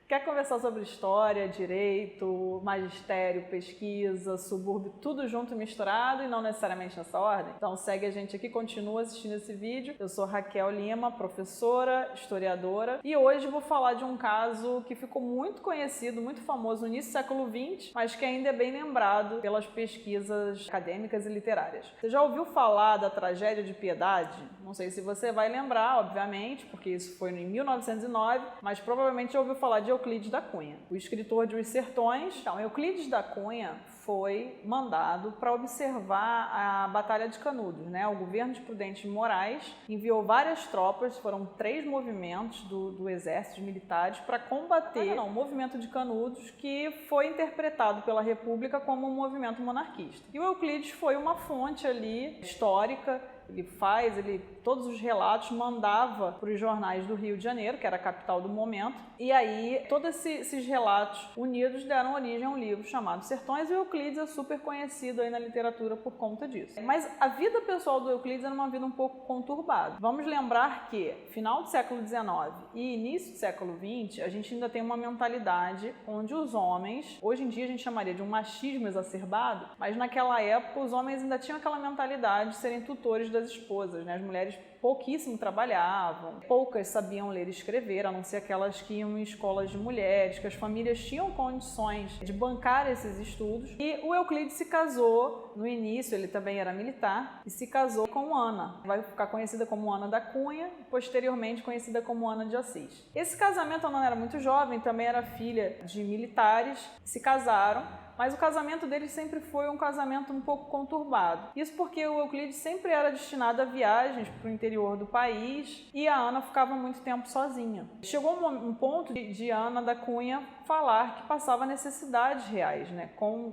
Quer conversar sobre história, direito, magistério, pesquisa, subúrbio, tudo junto e misturado e não necessariamente nessa ordem? Então segue a gente aqui, continua assistindo esse vídeo. Eu sou Raquel Lima, professora, historiadora, e hoje vou falar de um caso que ficou muito conhecido, muito famoso no início do século XX, mas que ainda é bem lembrado pelas pesquisas acadêmicas e literárias. Você já ouviu falar da tragédia de Piedade? Não sei se você vai lembrar, obviamente, porque isso foi em 1909, mas provavelmente já ouviu falar de Euclides da Cunha, o escritor de Os Sertões. Então, Euclides da Cunha foi mandado para observar a Batalha de Canudos, né? O governo de Prudente de Moraes enviou várias tropas, foram 3 movimentos do exército militares para combater o movimento de Canudos, que foi interpretado pela República como um movimento monarquista. E o Euclides foi uma fonte ali histórica. Todos os relatos mandava para os jornais do Rio de Janeiro, que era a capital do momento, e aí todos esses relatos unidos deram origem a um livro chamado Sertões, e o Euclides é super conhecido aí na literatura por conta disso. Mas a vida pessoal do Euclides era uma vida um pouco conturbada. Vamos lembrar que final do século XIX e início do século XX, a gente ainda tem uma mentalidade onde os homens, hoje em dia a gente chamaria de um machismo exacerbado, mas naquela época os homens ainda tinham aquela mentalidade de serem tutores das esposas, né? As mulheres pouquíssimo trabalhavam, poucas sabiam ler e escrever, a não ser aquelas que iam em escolas de mulheres, que as famílias tinham condições de bancar esses estudos. E o Euclides se casou, no início ele também era militar, e se casou com Ana. Vai ficar conhecida como Ana da Cunha, posteriormente conhecida como Ana de Assis. Esse casamento, a Ana era muito jovem, também era filha de militares, se casaram, mas o casamento deles sempre foi um casamento um pouco conturbado. Isso porque o Euclides sempre era destinado a viagens para o interior do país e a Ana ficava muito tempo sozinha. Chegou um ponto de Ana da Cunha falar que passava necessidades reais, né?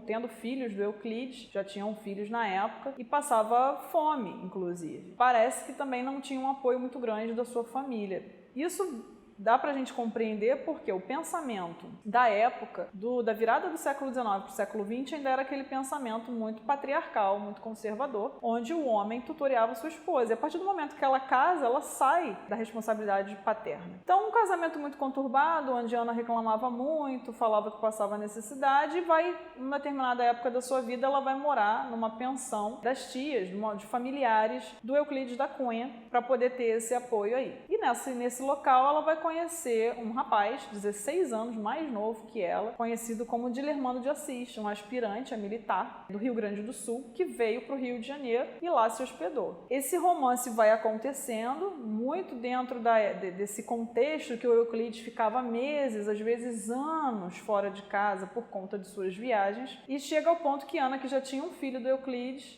Tendo filhos do Euclides, já tinham filhos na época, e passava fome, inclusive. Parece que também não tinha um apoio muito grande da sua família. Isso dá pra gente compreender porque o pensamento da época, da virada do século XIX para o século XX, ainda era aquele pensamento muito patriarcal, muito conservador, onde o homem tutoriava sua esposa. E a partir do momento que ela casa, ela sai da responsabilidade paterna. Então, um casamento muito conturbado, onde Ana reclamava muito, falava que passava necessidade, e numa determinada época da sua vida, ela vai morar numa pensão das tias, de familiares do Euclides da Cunha, para poder ter esse apoio aí. E nesse local, ela vai conhecer um rapaz, 16 anos mais novo que ela, conhecido como Dilermando de Assis, um aspirante a militar do Rio Grande do Sul, que veio para o Rio de Janeiro e lá se hospedou. Esse romance vai acontecendo muito dentro desse contexto que o Euclides ficava meses, às vezes anos, fora de casa por conta de suas viagens, e chega ao ponto que Ana, que já tinha um filho do Euclides,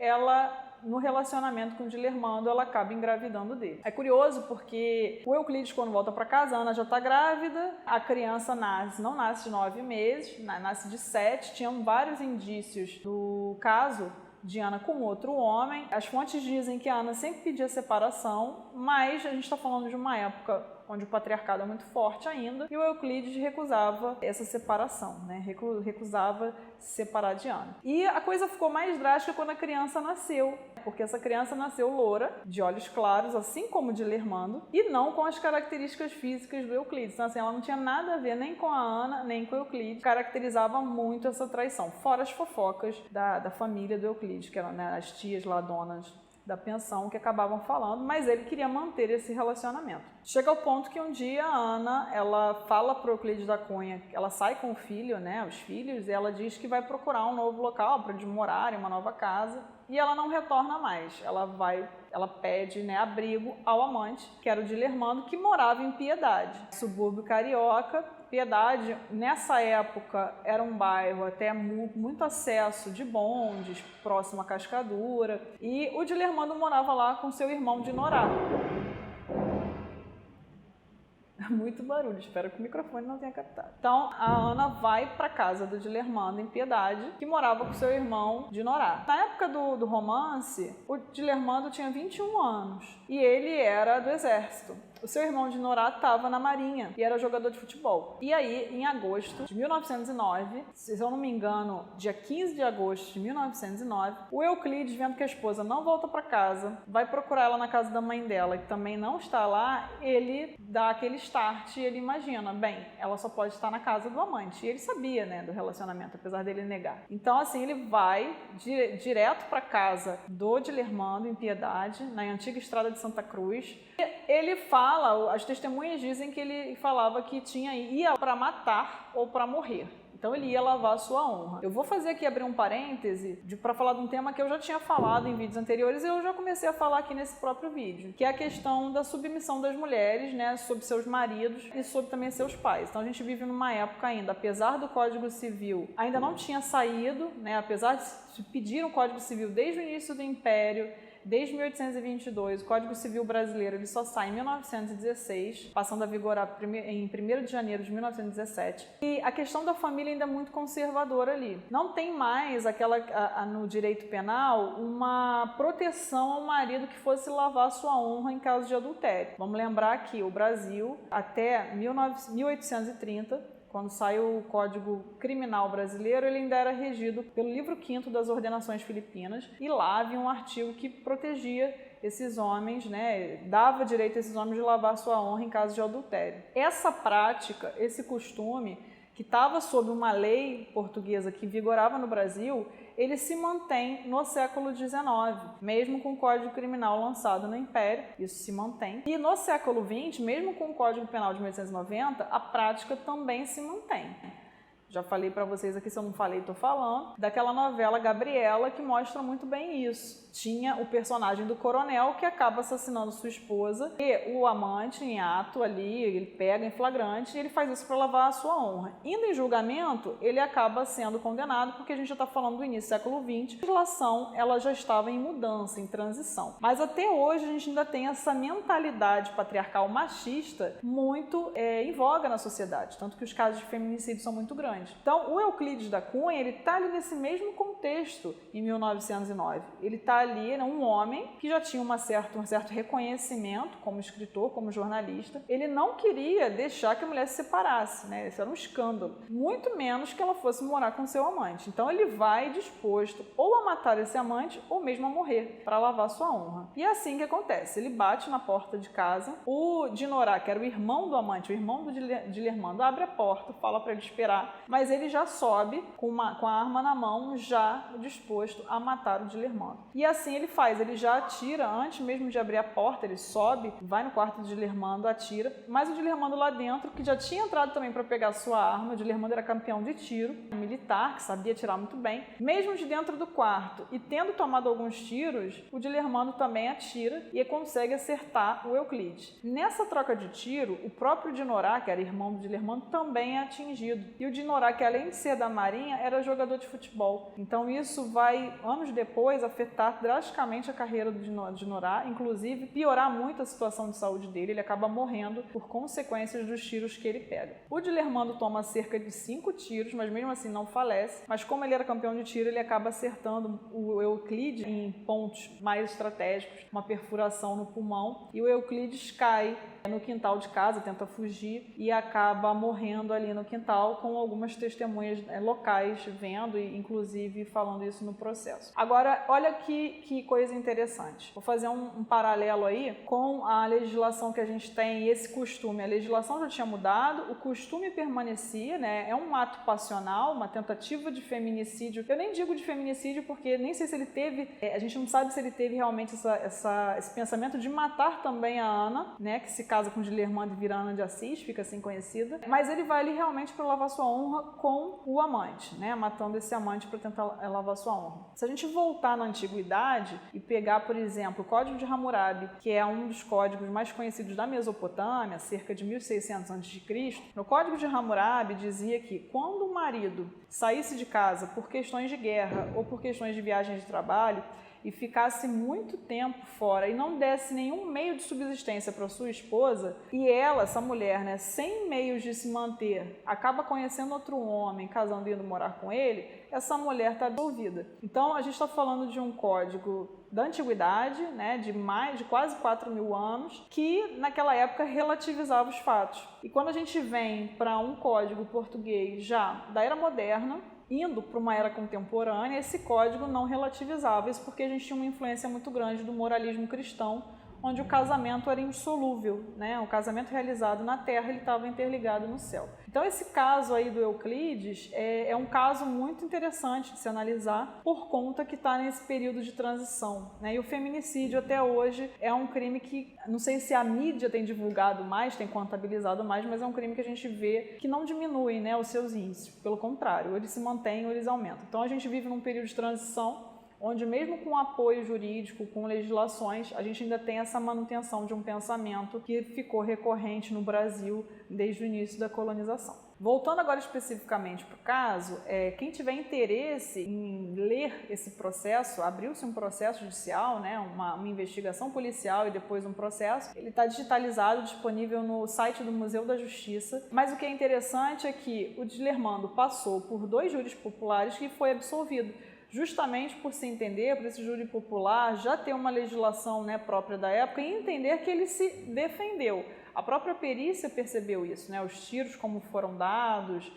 no relacionamento com o Dilermando, ela acaba engravidando dele. É curioso porque o Euclides, quando volta para casa, a Ana já está grávida, a criança não nasce de 9 meses, nasce de 7, tinham vários indícios do caso de Ana com outro homem. As fontes dizem que a Ana sempre pedia separação, mas a gente está falando de uma época onde o patriarcado é muito forte ainda, e o Euclides recusava essa separação, né? Recusava se separar de Ana. E a coisa ficou mais drástica quando a criança nasceu, porque essa criança nasceu loura, de olhos claros, assim como Dilermando, e não com as características físicas do Euclides. Então, assim, ela não tinha nada a ver nem com a Ana, nem com o Euclides. Caracterizava muito essa traição, fora as fofocas da família do Euclides, que eram, né, as tias lá, donas da pensão, que acabavam falando, mas ele queria manter esse relacionamento. Chega ao ponto que um dia a Ana, ela fala para o Euclides da Cunha, ela sai com o filho, né, os filhos, e ela diz que vai procurar um novo local para eles morarem, uma nova casa, e ela não retorna mais. Ela pede, né, abrigo ao amante, que era o Dilermando, que morava em Piedade, subúrbio carioca. Piedade, nessa época, era um bairro até muito acesso de bondes, próximo à Cascadura, e o Dilermando morava lá com seu irmão de Norá. Muito barulho, espero que o microfone não tenha captado. Então, a Ana vai para casa do Dilermando, em Piedade, que morava com seu irmão de Norá. Na época do romance, o Dilermando tinha 21 anos e ele era do exército. O seu irmão Dinorah estava na Marinha e era jogador de futebol. E aí, em agosto de 1909, se eu não me engano, dia 15 de agosto de 1909, o Euclides, vendo que a esposa não volta para casa, vai procurar ela na casa da mãe dela, que também não está lá, ele dá aquele start e ele imagina, bem, ela só pode estar na casa do amante. E ele sabia, né, do relacionamento, apesar dele negar. Então, assim, ele vai direto para casa do Dilermando, em Piedade, na antiga estrada de Santa Cruz. E ele fala, as testemunhas dizem que ele falava que ia para matar ou para morrer. Então ele ia lavar a sua honra. Eu vou fazer aqui, abrir um parêntese para falar de um tema que eu já tinha falado em vídeos anteriores e eu já comecei a falar aqui nesse próprio vídeo, que é a questão da submissão das mulheres, né, sobre seus maridos e sobre também seus pais. Então a gente vive numa época ainda, apesar do Código Civil ainda não tinha saído, né, apesar de pedir um Código Civil desde o início do Império, desde 1822, o Código Civil brasileiro ele só sai em 1916, passando a vigorar em 1º de janeiro de 1917. E a questão da família ainda é muito conservadora ali. Não tem mais no direito penal uma proteção ao marido que fosse lavar sua honra em caso de adultério. Vamos lembrar que o Brasil, até 1830, quando saiu o Código Criminal Brasileiro, ele ainda era regido pelo livro 5º das Ordenações Filipinas, e lá havia um artigo que protegia esses homens, né, dava direito a esses homens de lavar sua honra em caso de adultério. Essa prática, esse costume, que estava sob uma lei portuguesa que vigorava no Brasil, ele se mantém no século XIX, mesmo com o Código Criminal lançado no Império, isso se mantém. E no século XX, mesmo com o Código Penal de 1890, a prática também se mantém. Já falei para vocês aqui, se eu não falei, estou falando, daquela novela Gabriela, que mostra muito bem isso. Tinha o personagem do coronel que acaba assassinando sua esposa e o amante em ato ali, ele pega em flagrante e ele faz isso para lavar a sua honra. Indo em julgamento, ele acaba sendo condenado porque a gente já está falando do início do século XX. A legislação ela já estava em mudança, em transição. Mas até hoje a gente ainda tem essa mentalidade patriarcal machista muito em voga na sociedade, tanto que os casos de feminicídio são muito grandes. Então, o Euclides da Cunha, ele está ali nesse mesmo contexto em 1909. Ele está ali, né, um homem que já tinha um certo reconhecimento como escritor, como jornalista. Ele não queria deixar que a mulher se separasse, né? Isso era um escândalo. Muito menos que ela fosse morar com seu amante. Então, ele vai disposto ou a matar esse amante ou mesmo a morrer para lavar sua honra. E é assim que acontece. Ele bate na porta de casa. O Dinorah, que era o irmão do amante, o irmão do Dilermando, abre a porta, fala para ele esperar, mas ele já sobe com a arma na mão, já disposto a matar o Dilermando. E assim ele faz, ele já atira, antes mesmo de abrir a porta, ele sobe, vai no quarto do Dilermando, atira, mas o Dilermando lá dentro, que já tinha entrado também para pegar sua arma, o Dilermando era campeão de tiro, militar, que sabia atirar muito bem, mesmo de dentro do quarto e tendo tomado alguns tiros, o Dilermando também atira e consegue acertar o Euclides. Nessa troca de tiro, o próprio Dinorah, que era irmão do Dilermando, também é atingido. E o Dinorah, que além de ser da Marinha, era jogador de futebol. Então isso vai, anos depois, afetar drasticamente a carreira do Dinorah, inclusive piorar muito a situação de saúde dele, ele acaba morrendo por consequências dos tiros que ele pega. O Dilermando toma cerca de 5 tiros, mas mesmo assim não falece, mas como ele era campeão de tiro, ele acaba acertando o Euclides em pontos mais estratégicos, uma perfuração no pulmão, e o Euclides cai no quintal de casa, tenta fugir e acaba morrendo ali no quintal, com algumas testemunhas locais vendo e inclusive falando isso no processo. Agora, olha que coisa interessante. Vou fazer um paralelo aí com a legislação que a gente tem e esse costume. A legislação já tinha mudado, o costume permanecia, né? É um ato passional, uma tentativa de feminicídio. Eu nem digo de feminicídio porque nem sei se ele teve, a gente não sabe se ele teve realmente esse pensamento de matar também a Ana, né? Que se casa com Dilermando e vira Ana de Assis, fica assim conhecida. Mas ele vai ali realmente para lavar sua honra com o amante, né? Matando esse amante para tentar lavar sua honra. Se a gente voltar na antiguidade e pegar, por exemplo, o Código de Hammurabi, que é um dos códigos mais conhecidos da Mesopotâmia, cerca de 1600 a.C., no Código de Hammurabi dizia que quando o marido saísse de casa por questões de guerra ou por questões de viagem de trabalho, e ficasse muito tempo fora e não desse nenhum meio de subsistência para sua esposa, e ela, essa mulher, né, sem meios de se manter, acaba conhecendo outro homem, casando e indo morar com ele, essa mulher está absolvida. Então a gente está falando de um código da antiguidade, né, de quase 4.000 anos, que naquela época relativizava os fatos. E quando a gente vem para um código português já da era moderna, indo para uma era contemporânea, esse código não relativizava. Isso porque a gente tinha uma influência muito grande do moralismo cristão, onde o casamento era indissolúvel, né? O casamento realizado na terra, ele estava interligado no céu. Então esse caso aí do Euclides é um caso muito interessante de se analisar, por conta que está nesse período de transição, né? E o feminicídio até hoje é um crime que, não sei se a mídia tem divulgado mais, tem contabilizado mais, mas é um crime que a gente vê que não diminui, né, os seus índices, pelo contrário, ou eles se mantêm ou eles aumentam. Então a gente vive num período de transição, onde mesmo com apoio jurídico, com legislações, a gente ainda tem essa manutenção de um pensamento que ficou recorrente no Brasil desde o início da colonização. Voltando agora especificamente para o caso, quem tiver interesse em ler esse processo, abriu-se um processo judicial, né, uma investigação policial e depois um processo, ele está digitalizado, disponível no site do Museu da Justiça, mas o que é interessante é que o Dilermando passou por 2 júris populares e foi absolvido, justamente por se entender, por esse júri popular já ter uma legislação, né, própria da época e entender que ele se defendeu. A própria perícia percebeu isso, né, os tiros como foram dados,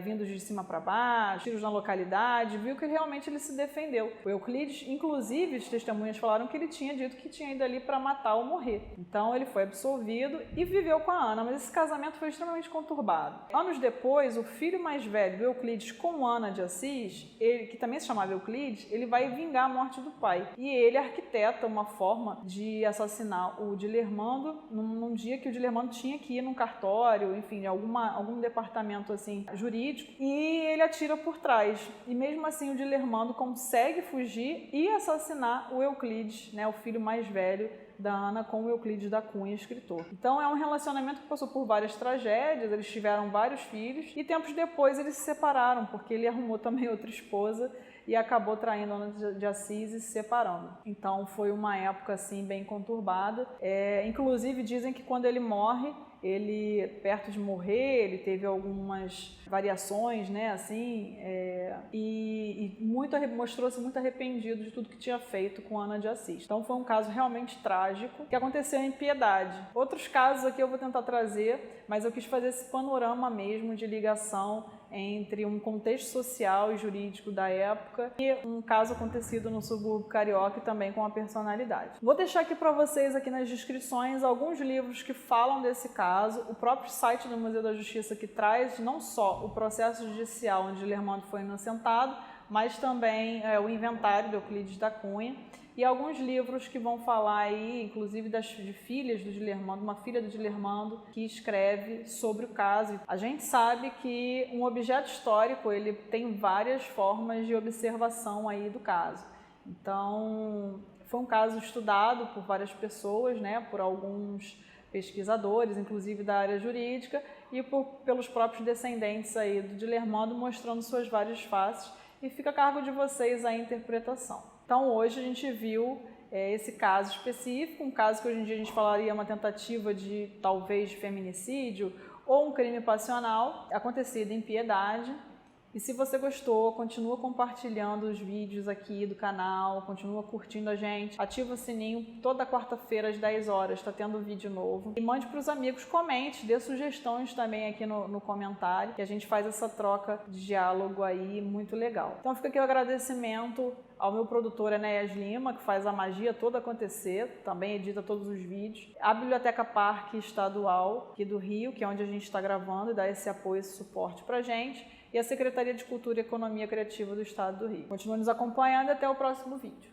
vindos de cima para baixo, tiros na localidade, viu que realmente ele se defendeu. O Euclides, inclusive, as testemunhas falaram que ele tinha dito que tinha ido ali para matar ou morrer. Então ele foi absolvido e viveu com a Ana, mas esse casamento foi extremamente conturbado. Anos depois, o filho mais velho do Euclides com Ana de Assis, ele, que também se chamava Euclides, ele vai vingar a morte do pai. E ele arquiteta uma forma de assassinar o Dilermando num dia que o Dilermando tinha que ir num cartório, enfim, algum departamento assim jurídico, e ele atira por trás. E mesmo assim o Dilermando consegue fugir e assassinar o Euclides, né, o filho mais velho da Ana, com o Euclides da Cunha, escritor. Então é um relacionamento que passou por várias tragédias, eles tiveram vários filhos e tempos depois eles se separaram, porque ele arrumou também outra esposa e acabou traindo Ana de Assis e se separando. Então foi uma época assim bem conturbada. Inclusive dizem que quando ele morre, ele, perto de morrer, ele teve algumas variações, né, assim, mostrou-se muito arrependido de tudo que tinha feito com Ana de Assis. Então foi um caso realmente trágico que aconteceu em Piedade. Outros casos aqui eu vou tentar trazer, mas eu quis fazer esse panorama mesmo de ligação entre um contexto social e jurídico da época e um caso acontecido no subúrbio carioca e também com a personalidade. Vou deixar aqui para vocês aqui nas descrições alguns livros que falam desse caso, o próprio site do Museu da Justiça que traz não só o processo judicial onde Dilermando foi inocentado, mas também o inventário de Euclides da Cunha e alguns livros que vão falar aí, inclusive de filhas do Dilermando, uma filha do Dilermando que escreve sobre o caso. A gente sabe que um objeto histórico, ele tem várias formas de observação aí do caso. Então, foi um caso estudado por várias pessoas, né, por alguns pesquisadores, inclusive da área jurídica, e pelos próprios descendentes aí do Dilermando, mostrando suas várias faces, e fica a cargo de vocês a interpretação. Então hoje a gente viu esse caso específico, um caso que hoje em dia a gente falaria uma tentativa de talvez de feminicídio ou um crime passional, acontecido em Piedade. E se você gostou, continua compartilhando os vídeos aqui do canal, continua curtindo a gente, ativa o sininho, toda quarta-feira às 10 horas está tendo vídeo novo. E mande para os amigos, comente, dê sugestões também aqui no comentário, que a gente faz essa troca de diálogo aí muito legal. Então fica aqui o agradecimento ao meu produtor Enéas Lima, que faz a magia toda acontecer, também edita todos os vídeos. A Biblioteca Parque Estadual aqui do Rio, que é onde a gente está gravando e dá esse apoio, esse suporte pra gente. E a Secretaria de Cultura e Economia Criativa do Estado do Rio. Continue nos acompanhando e até o próximo vídeo.